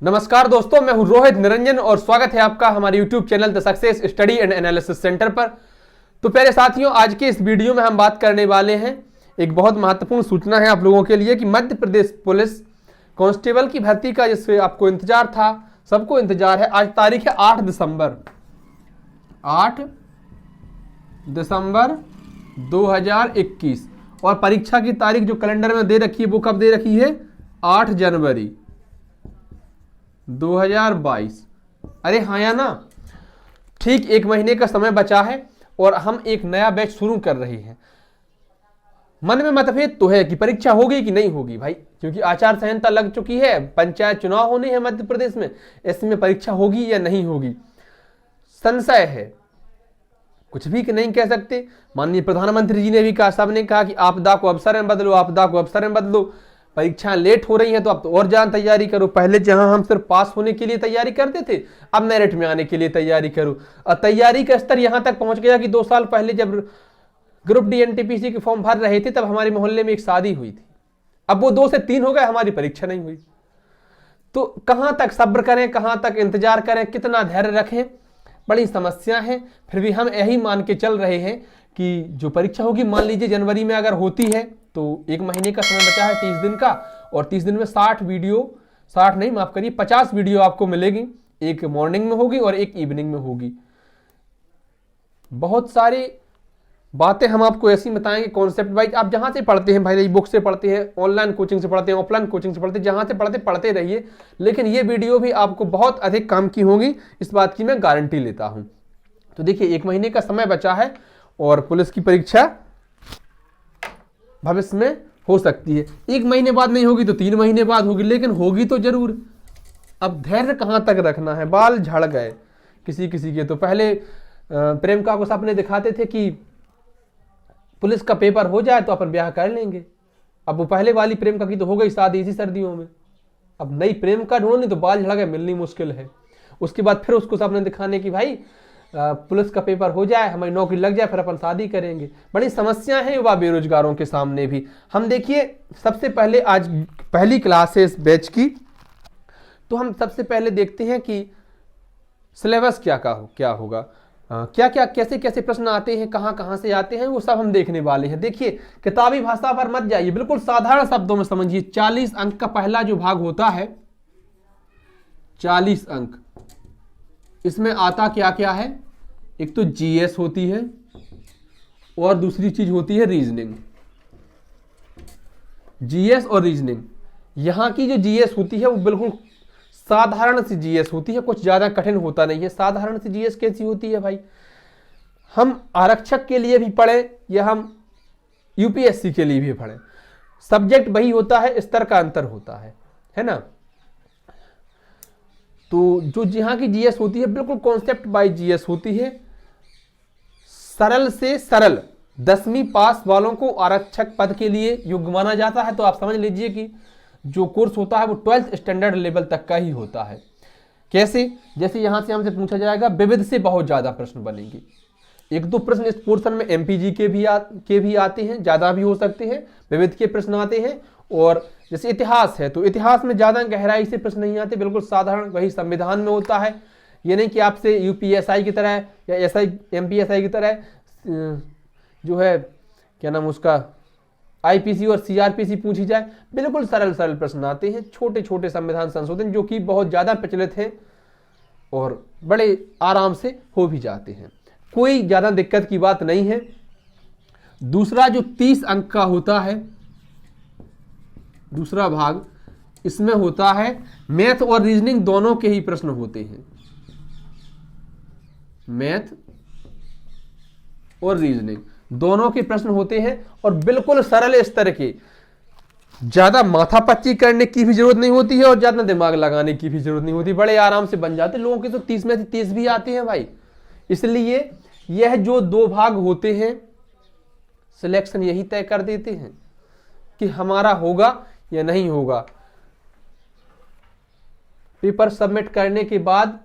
नमस्कार दोस्तों, मैं हूं रोहित निरंजन और स्वागत है आपका हमारे YouTube channel the success study and analysis centre पर। तो प्यारे साथियों, आज के इस वीडियो में हम बात करने वाले हैं, एक बहुत महत्वपूर्ण सूचना है आप लोगों के लिए कि मध्य प्रदेश पुलिस कांस्टेबल की भर्ती का जिससे आपको इंतजार था, सबको इंतजार है। आज तारीख है 8 दिसंबर 2021 और परीक्षा की तारीख जो कैलेंडर में दे रखी है वो कब दे रखी है? 8 जनवरी 2022। अरे हाँ या ना, ठीक एक महीने का समय बचा है और हम एक नया बैच शुरू कर रहे हैं। मन में मतभेद तो है कि परीक्षा होगी कि नहीं होगी भाई, क्योंकि आचार संहिता लग चुकी है, पंचायत चुनाव होने हैं मध्य प्रदेश में, इसमें परीक्षा होगी या नहीं होगी संशय है, कुछ भी नहीं कह सकते। माननीय प्रधानमंत्री जी ने भी कहा, सबने कहा कि आपदा को अवसर में बदलो, आपदा को अवसर में बदलो। परीक्षाएं लेट हो रही हैं तो अब तो और ज्यादा तैयारी करो। पहले जहां हम सिर्फ पास होने के लिए तैयारी करते थे, अब मेरिट में आने के लिए तैयारी करो। और तैयारी का स्तर यहां तक पहुंच गया कि 2 साल पहले जब ग्रुप डी एनटीपीसी के फॉर्म भर रहे थे तब हमारे मोहल्ले में एक शादी हुई थी, अब वो 2 से 3 हो गए, हमारी परीक्षा नहीं हुई। तो कहां तक सब्र करें, कहां तक इंतजार करें, कितना धैर्य रखें, बड़ी समस्या है। फिर भी हम यही मान के चल रहे हैं कि जो परीक्षा होगी, मान लीजिए जनवरी में अगर होती है तो एक महीने का समय बचा है, 30 दिन का, और 30 दिन में 50 वीडियो आपको मिलेगी। एक मॉर्निंग में होगी और एक इवनिंग में होगी। बहुत सारी बातें हम आपको ऐसी बताएंगे कॉन्सेप्ट वाइज। आप जहां से पढ़ते हैं भाई, बुक से पढ़ते हैं, ऑनलाइन कोचिंग से पढ़ते हैं, ऑफलाइन कोचिंग से पढ़ते हैं, जहां से पढ़ते रहिए, लेकिन ये वीडियो भी आपको बहुत अधिक काम की होगी, इस बात की मैं गारंटी लेता हूं। तो देखिए, एक महीने का समय बचा है और पुलिस की परीक्षा भविष्य में हो सकती है। 1 महीने बाद नहीं होगी तो 3 महीने बाद होगी, लेकिन होगी तो जरूर। अब धैर्य कहां तक रखना है, बाल झड़ गए किसी किसी के। तो पहले प्रेमिका को सपने दिखाते थे कि पुलिस का पेपर हो जाए तो अपन ब्याह कर लेंगे। अब वो पहले वाली प्रेमिका की तो हो गई शादी इसी सर्दियों में, अब नई प्रेमिका ढूंढनी तो बाल झड़ गए, मिलनी मुश्किल है। उसके बाद फिर उसको सपने दिखाने की भाई पुलिस का पेपर हो जाए, हमारी नौकरी लग जाए, फिर अपन शादी करेंगे। बड़ी समस्या है युवा बेरोजगारों के सामने भी। हम देखिए, सबसे पहले आज पहली क्लास है इस बैच की, तो हम सबसे पहले देखते हैं कि सिलेबस क्या होगा, क्या क्या कैसे कैसे प्रश्न आते हैं, कहां कहां से आते हैं, वो सब हम देखने वाले हैं। देखिए, किताबी भाषा पर मत जाइए, बिल्कुल साधारण शब्दों में समझिए। 40 अंक का पहला जो भाग होता है, 40 अंक, इसमें आता क्या क्या है? एक तो जीएस होती है और दूसरी चीज होती है रीजनिंग। जीएस और रीजनिंग, यहां की जो जीएस होती है वो बिल्कुल साधारण सी जीएस होती है, कुछ ज्यादा कठिन होता नहीं है। साधारण सी जीएस कैसी होती है भाई? हम आरक्षक के लिए भी पढ़े या हम यूपीएससी के लिए भी पढ़े, सब्जेक्ट वही होता है, स्तर का अंतर होता है ना। तो जो यहाँ की जीएस होती है बिल्कुल कॉन्सेप्ट वाइज जीएस होती है, सरल से सरल। 10वीं पास वालों को आरक्षक पद के लिए योग्य माना जाता है। तो आप समझ लीजिए कि जो कोर्स होता है वो 12th स्टैंडर्ड लेवल तक का ही होता है। कैसे? जैसे यहां से हमसे पूछा जाएगा, विविध से बहुत ज्यादा प्रश्न बनेंगे। 1-2 प्रश्न इस पोर्शन में एमपीजी के भी आते हैं, ज्यादा भी हो सकते हैं, विविध के प्रश्न आते हैं। और जैसे इतिहास है तो इतिहास में ज्यादा गहराई से प्रश्न नहीं आते, बिल्कुल साधारण वही संविधान में होता है। ये नहीं कि आपसे यूपीएसआई की तरह या एसआई एमपीएसआई की तरह जो है क्या नाम उसका आईपीसी और सीआरपीसी पूछी जाए। बिल्कुल सरल सरल प्रश्न आते हैं, छोटे छोटे संविधान संशोधन जो कि बहुत ज्यादा प्रचलित हैं और बड़े आराम से हो भी जाते हैं, कोई ज्यादा दिक्कत की बात नहीं है। दूसरा जो 30 अंक का होता है, दूसरा भाग, इसमें होता है मैथ और रीजनिंग दोनों के ही प्रश्न होते हैं। मैथ और रीजनिंग दोनों के प्रश्न होते हैं और बिल्कुल सरल स्तर के, ज्यादा माथापच्ची करने की भी जरूरत नहीं होती है और ज्यादा दिमाग लगाने की भी जरूरत नहीं होती, बड़े आराम से बन जाते। लोगों के तो 30 में से 30 भी आते हैं भाई। इसलिए यह जो 2 भाग होते हैं, सिलेक्शन यही तय कर देते हैं कि हमारा होगा या नहीं होगा। पेपर सबमिट करने के बाद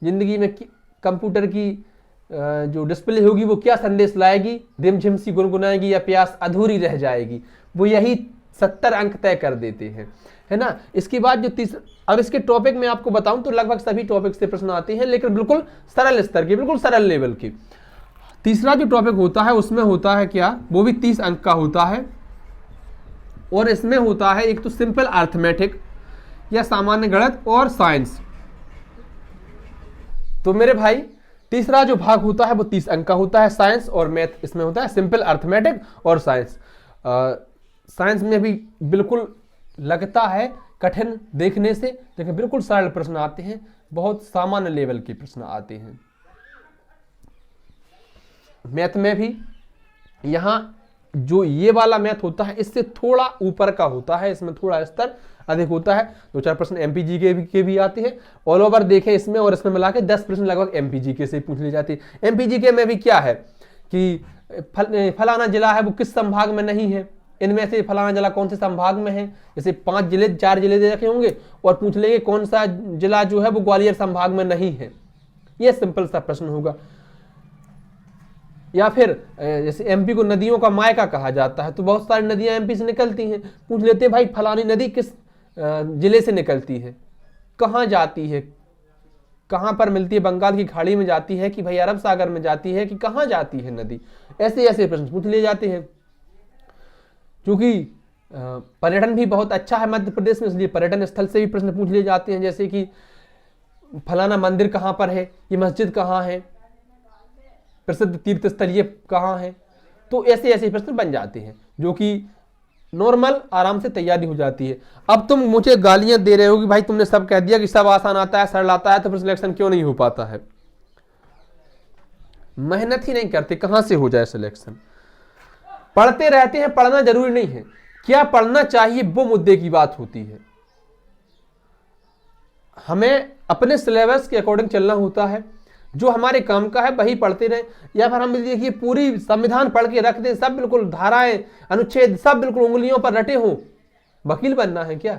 जिंदगी में कंप्यूटर की जो डिस्प्ले होगी वो क्या संदेश लाएगी? रिमझिम सी गुनगुनाएगी या प्यास अधूरी रह जाएगी? वो यही 70 अंक तय कर देते हैं, है ना। इसके बाद जो अब इसके टॉपिक में आपको बताऊं तो लगभग सभी टॉपिक से प्रश्न आते हैं, लेकिन बिल्कुल सरल स्तर के, बिल्कुल सरल लेवल के। तीसरा जो टॉपिक होता है उसमें होता है क्या, वो भी 30 अंक का होता है, और इसमें होता है एक तो सिंपल अर्थमेटिक या सामान्य गणित और साइंस। तो मेरे भाई तीसरा जो भाग होता है वो 30 अंक का होता है, साइंस और मैथ इसमें होता है, सिंपल अर्थमेटिक और साइंस। साइंस में भी बिल्कुल लगता है कठिन देखने से, लेकिन बिल्कुल सरल प्रश्न आते हैं, बहुत सामान्य लेवल के प्रश्न आते हैं। मैथ में भी यहाँ जो ये वाला मैथ होता है इससे थोड़ा ऊपर का होता है, इसमें थोड़ा स्तर अधिक होता है। 2-4 प्रश्न एमपीजी के भी आते हैं। ऑल ओवर देखें इसमें और इसमें मिला के 10 प्रश्न लगभग एमपीजी के से पूछ ली जाती है। एमपीजी के में भी क्या है कि फलाना जिला है वो किस संभाग में नहीं है, इनमें से फलाना जिला कौन से संभाग में है। जैसे 4 जिले दे रखे होंगे और पूछ लेंगे कौन सा जिला जो है वो ग्वालियर संभाग में नहीं है। यह सिंपल सा प्रश्न होगा। या फिर जैसे एमपी को नदियों का मायका कहा जाता है, तो बहुत सारी नदियां एमपी से निकलती हैं, पूछ लेते हैं भाई फलानी नदी किस जिले से निकलती है, कहाँ जाती है, कहाँ पर मिलती है, बंगाल की खाड़ी में जाती है कि भाई अरब सागर में जाती है कि कहाँ जाती है नदी। ऐसे ऐसे प्रश्न पूछ लिए जाते हैं। क्योंकि पर्यटन भी बहुत अच्छा है मध्य प्रदेश में, इसलिए पर्यटन स्थल से भी प्रश्न पूछ लिए जाते हैं। जैसे कि फलाना मंदिर कहाँ पर है, ये मस्जिद कहाँ है, प्रसिद्ध तीर्थ स्थल ये कहाँ है। तो ऐसे ऐसे प्रश्न बन जाते हैं जो कि नॉर्मल आराम से तैयारी हो जाती है। अब तुम मुझे गालियां दे रहे हो कि भाई तुमने सब कह दिया कि सब आसान आता है, सरल आता है, तो फिर सिलेक्शन क्यों नहीं हो पाता है। मेहनत ही नहीं करते, कहां से हो जाए सिलेक्शन। पढ़ते रहते हैं, पढ़ना जरूरी नहीं है, क्या पढ़ना चाहिए वो मुद्दे की बात होती है। हमें अपने सिलेबस के अकॉर्डिंग चलना होता है, जो हमारे काम का है वही पढ़ते रहे। या फिर हम देखिए पूरी संविधान पढ़ के रख दें, सब बिल्कुल धाराएं अनुच्छेद सब बिल्कुल उंगलियों पर रटे हों। वकील बनना है क्या,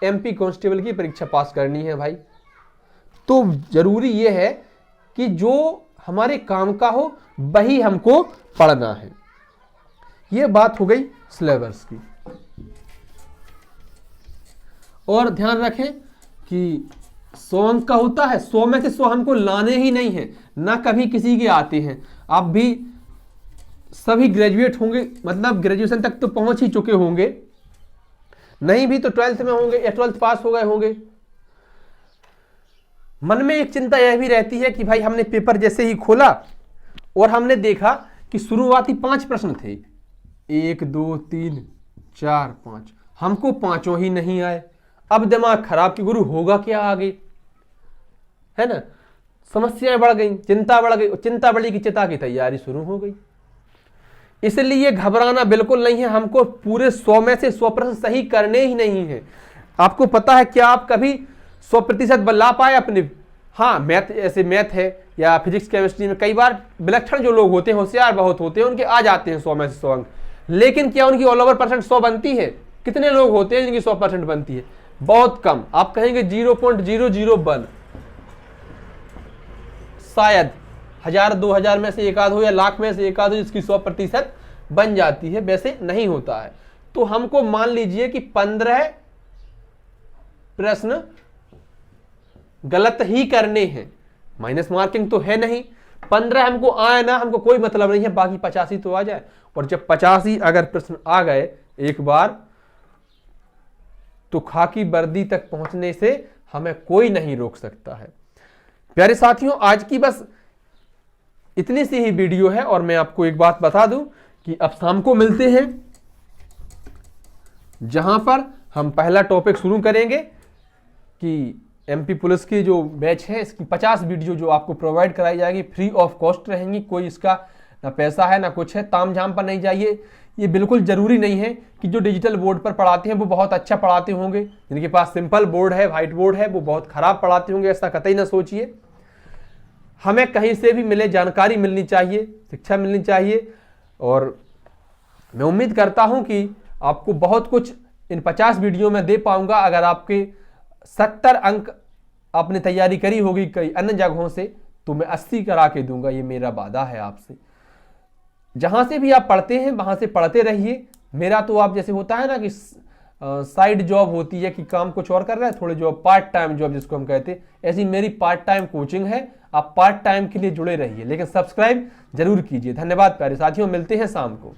एमपी कांस्टेबल की परीक्षा पास करनी है भाई। तो जरूरी यह है कि जो हमारे काम का हो वही हमको पढ़ना है। यह बात हो गई सिलेबस की। और ध्यान रखें कि 100 अंक का होता है, 100 में से 100 हमको लाने ही नहीं है, ना कभी किसी के आते हैं। आप भी सभी ग्रेजुएट होंगे, मतलब ग्रेजुएशन तक तो पहुंच ही चुके होंगे, नहीं भी तो 12th में होंगे या 12th पास हो गए होंगे। मन में एक चिंता यह भी रहती है कि भाई हमने पेपर जैसे ही खोला और हमने देखा कि शुरुआती 5 प्रश्न थे, 1 2 3 4 5, हमको पांचों ही नहीं आए। अब दिमाग खराब कि गुरु होगा क्या आगे, है ना। समस्याएं बढ़ गई, चिंता बढ़ गई, चिंता बढ़ी कि चिता की तैयारी शुरू हो गई। इसलिए घबराना बिल्कुल नहीं है, हमको पूरे 100 में से 100 प्रश्न सही करने ही नहीं है। आपको पता है क्या आप कभी 100% ला पाए अपने। हाँ, मैथ ऐसे मैथ है या फिजिक्स केमिस्ट्री में कई बार विलक्षण जो लोग होते हैं, होशियार बहुत होते हैं, उनके आ जाते हैं 100 में से 100 अंक, लेकिन क्या उनकी ऑल ओवर परसेंट 100 बनती है? कितने लोग होते हैं जिनकी 100% बनती है? बहुत कम। आप कहेंगे 0.001, शायद 1000-2000 में से एक आध हो या लाख में से एक आध हो जिसकी 100% बन जाती है, वैसे नहीं होता है। तो हमको मान लीजिए कि 15 प्रश्न गलत ही करने हैं, माइनस मार्किंग तो है नहीं। 15 हमको आए ना, हमको कोई मतलब नहीं है, बाकी 85 तो आ जाए। और जब 85 अगर प्रश्न आ गए एक बार, तो खाकी वर्दी तक पहुंचने से हमें कोई नहीं रोक सकता है। प्यारे साथियों, आज की बस इतनी सी ही वीडियो है। और मैं आपको एक बात बता दूं कि अब शाम को मिलते हैं, जहां पर हम पहला टॉपिक शुरू करेंगे कि एमपी पुलिस की जो बैच है इसकी 50 वीडियो जो आपको प्रोवाइड कराई जाएगी, फ्री ऑफ कॉस्ट रहेंगी। कोई इसका ना पैसा है ना कुछ है, ताम झाम पर नहीं जाइए। ये बिल्कुल जरूरी नहीं है कि जो डिजिटल बोर्ड पर पढ़ाते हैं वो बहुत अच्छा पढ़ाते होंगे, जिनके पास सिंपल बोर्ड है, व्हाइट बोर्ड है, वो बहुत खराब पढ़ाते होंगे, ऐसा कतई ना सोचिए। हमें कहीं से भी मिले जानकारी मिलनी चाहिए, शिक्षा मिलनी चाहिए। और मैं उम्मीद करता हूं कि आपको बहुत कुछ इन 50 वीडियो में दे पाऊंगा। अगर आपके 70 अंक आपने तैयारी करी होगी कई अन्य जगहों से, तो मैं 80 करा के दूंगा, ये मेरा वादा है आपसे। जहां से भी आप पढ़ते हैं वहां से पढ़ते रहिए, मेरा तो आप जैसे होता है ना कि साइड जॉब होती है कि काम कुछ और कर रहा है, थोड़ी जॉब, पार्ट टाइम जॉब जिसको हम कहते हैं, ऐसी मेरी पार्ट टाइम कोचिंग है। आप पार्ट टाइम के लिए जुड़े रहिए, लेकिन सब्सक्राइब जरूर कीजिए। धन्यवाद प्यारे साथियों, मिलते हैं शाम को।